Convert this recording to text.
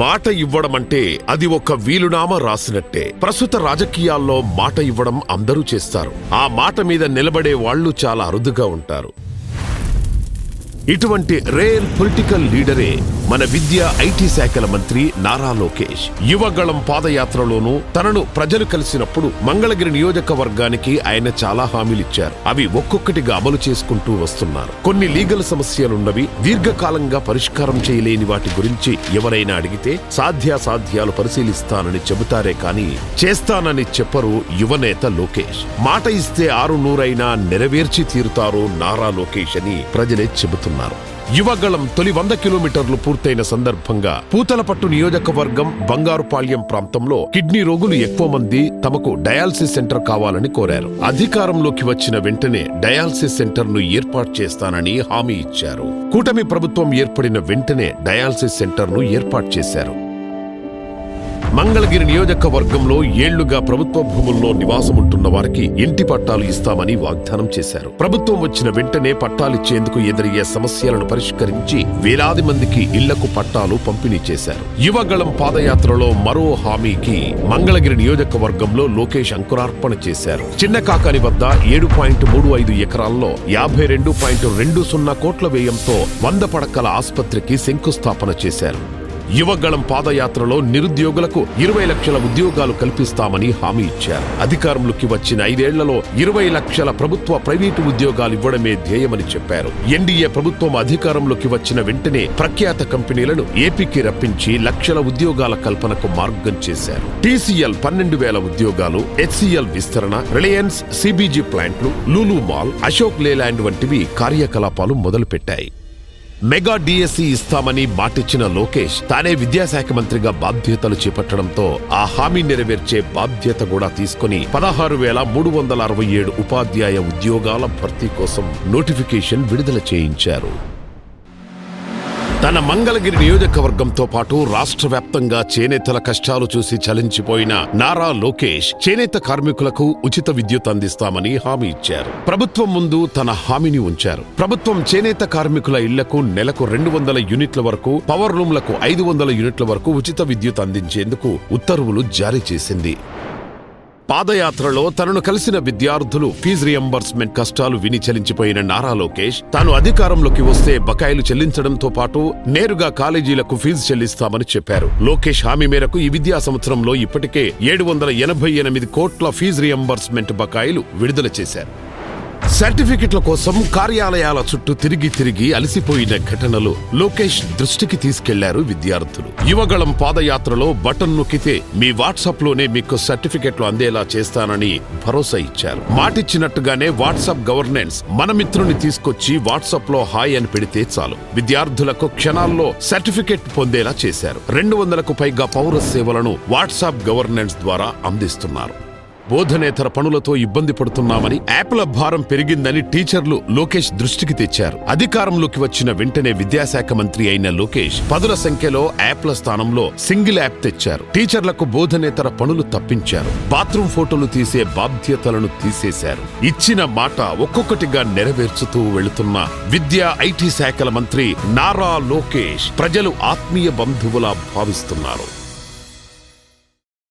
మాట ఇవ్వడమంటే అది ఒక వీలునామా రాసినట్టే. ప్రస్తుత రాజకీయాల్లో మాట ఇవ్వడం అందరూ చేస్తారు. ఆ మాట మీద నిలబడే వాళ్లు చాలా అరుదుగా ఉంటారు. ఇటువంటి రేర్ పొలిటికల్ లీడరే మన విద్యా ఐటీ శాఖల మంత్రి నారా లోకేష్. యువగళం పాదయాత్రలోనూ తనను ప్రజలు కలిసినప్పుడు మంగళగిరి నియోజకవర్గానికి ఆయన చాలా హామీలిచ్చారు. అవి ఒక్కొక్కటిగా అమలు చేసుకుంటూ వస్తున్నారు. కొన్ని లీగల్ సమస్యలున్నవి, దీర్ఘకాలంగా పరిష్కారం చేయలేని వాటి గురించి ఎవరైనా అడిగితే సాధ్యాసాధ్యాలు పరిశీలిస్తానని చెబుతారే కాని చేస్తానని చెప్పరు యువనేత లోకేష్. మాట ఇస్తే 600 నెరవేర్చి తీరుతారు నారా లోకేష్ అని ప్రజలే చెబుతున్నారు. యువగళం తొలి 100 కిలోమీటర్లు పూర్తయిన సందర్భంగా పూతలపట్టు నియోజకవర్గం బంగారుపాళ్యం ప్రాంతంలో కిడ్నీ రోగులు ఎక్కువ మంది తమకు డయాలసిస్ సెంటర్ కావాలని కోరారు. అధికారంలోకి వచ్చిన వెంటనే డయాలసిస్ సెంటర్ ను ఏర్పాటు చేస్తానని హామీ ఇచ్చారు. కూటమి ప్రభుత్వం ఏర్పడిన వెంటనే డయాలసిస్ సెంటర్ ను ఏర్పాటు చేశారు. మంగళగిరి నియోజకవర్గంలో ఏళ్లుగా ప్రభుత్వ భూముల్లో నివాసముంటున్న వారికి ఇంటి పట్టాలు ఇస్తామని వాగ్దానం చేశారు. ప్రభుత్వం వచ్చిన వెంటనే పట్టాలిచ్చేందుకు ఎదురయ్యే సమస్యలను పరిష్కరించి వేలాది మందికి ఇళ్లకు పట్టాలు పంపిణీ చేశారు. యువగళం పాదయాత్రలో మరో హామీకి మంగళగిరి నియోజకవర్గంలో లోకేష్ అంకురార్పణ చేశారు. చిన్న కాకాని వద్ద 7.35 ఎకరాల్లో 52.20 కోట్ల వ్యయంతో 100 పడకల ఆస్పత్రికి శంకుస్థాపన చేశారు. యువగళం పాదయాత్రలో నిరుద్యోగులకు 20 లక్షల ఉద్యోగాలు కల్పిస్తామని హామీ ఇచ్చారు. అధికారంలోకి వచ్చిన 5 ఏళ్లలో 20 లక్షల ప్రభుత్వ ప్రైవేటు ఉద్యోగాలు ఇవ్వడమే ధ్యేయమని చెప్పారు. ఎన్డీఏ ప్రభుత్వం అధికారంలోకి వచ్చిన వెంటనే ప్రఖ్యాత కంపెనీలను ఏపీకి రప్పించి లక్షల ఉద్యోగాల కల్పనకు మార్గం చేశారు. టీసీఎల్ 12,000 ఉద్యోగాలు, హెచ్సీఎల్ విస్తరణ, రిలయన్స్ సిబిజీ ప్లాంట్లు, లూలు మాల్, అశోక్ లేలాండ్ వంటివి కార్యకలాపాలు మొదలుపెట్టాయి. మెగా డిఎస్సి ఇస్తామని మాటిచ్చిన లోకేష్ తానే విద్యాశాఖ మంత్రిగా బాధ్యతలు చేపట్టడంతో ఆ హామీ నెరవేర్చే బాధ్యత కూడా తీసుకుని 16,367 ఉపాధ్యాయ ఉద్యోగాల భర్తీ కోసం నోటిఫికేషన్ విడుదల చేయించారు. తన మంగళగిరి నియోజకవర్గంతో పాటు రాష్ట్ర వ్యాప్తంగా చేనేతల కష్టాలు చూసి చలించిపోయిన నారా లోకేష్ చేనేత కార్మికులకు ఉచిత విద్యుత్ అందిస్తామని హామీ ఇచ్చారు. ప్రభుత్వం ముందు తన హామీని ఉంచారు. ప్రభుత్వం చేనేత కార్మికుల ఇళ్లకు నెలకు 200 యూనిట్ల వరకు, పవర్ రూమ్లకు 500 యూనిట్ల వరకు ఉచిత విద్యుత్ అందించేందుకు ఉత్తర్వులు జారీ చేసింది. పాదయాత్రలో తనను కలిసిన విద్యార్థులు ఫీజు రియంబర్స్మెంట్ కష్టాలు విని చలించిపోయిన నారా లోకేష్ తాను అధికారంలోకి వస్తే బకాయిలు చెల్లించడంతో పాటు నేరుగా కాలేజీలకు ఫీజు చెల్లిస్తామని చెప్పారు. లోకేష్ హామీ మేరకు ఈ విద్యా సంవత్సరంలో ఇప్పటికే 788 కోట్ల ఫీజు రియంబర్స్మెంట్ బకాయిలు విడుదల చేశారు. సర్టిఫికెట్ల కోసం కార్యాలయాల చుట్టూ తిరిగి అలసిపోయిన ఘటనలు లోకేష్ దృష్టికి తీసుకెళ్లారు విద్యార్థులు. యువగళం పాదయాత్రలో బటన్ నొక్కితే మీ వాట్సాప్ లోనే మీకు సర్టిఫికెట్లు అందేలా చేస్తానని భరోసా ఇచ్చారు. మాటిచ్చినట్టుగానే వాట్సాప్ గవర్నెన్స్ మన మిత్రుని తీసుకొచ్చి వాట్సాప్ లో హాయ్ అని పెడితే చాలు, విద్యార్థులకు క్షణాల్లో సర్టిఫికెట్ పొందేలా చేశారు. 200కు పైగా పౌర సేవలను వాట్సాప్ గవర్నెన్స్ ద్వారా అందిస్తున్నారు. బోధనేతర పనులతో ఇబ్బంది పడుతున్నామని, యాప్ల భారం పెరిగిందని టీచర్లు లోకేష్ దృష్టికి తెచ్చారు. అధికారంలోకి వచ్చిన వెంటనే విద్యాశాఖ మంత్రి అయిన లోకేష్ 10ల సంఖ్యలో యాప్ల స్థానంలో సింగిల్ యాప్ తెచ్చారు. టీచర్లకు బోధనేతర పనులు తప్పించారు. బాత్రూమ్ ఫోటోలు తీసే బాధ్యతలను తీసేశారు. ఇచ్చిన మాట ఒక్కొక్కటిగా నెరవేర్చుతూ వెళుతున్న విద్యా ఐటీ శాఖల మంత్రి నారా లోకేష్ ప్రజలు ఆత్మీయ బంధువులా భావిస్తున్నారు.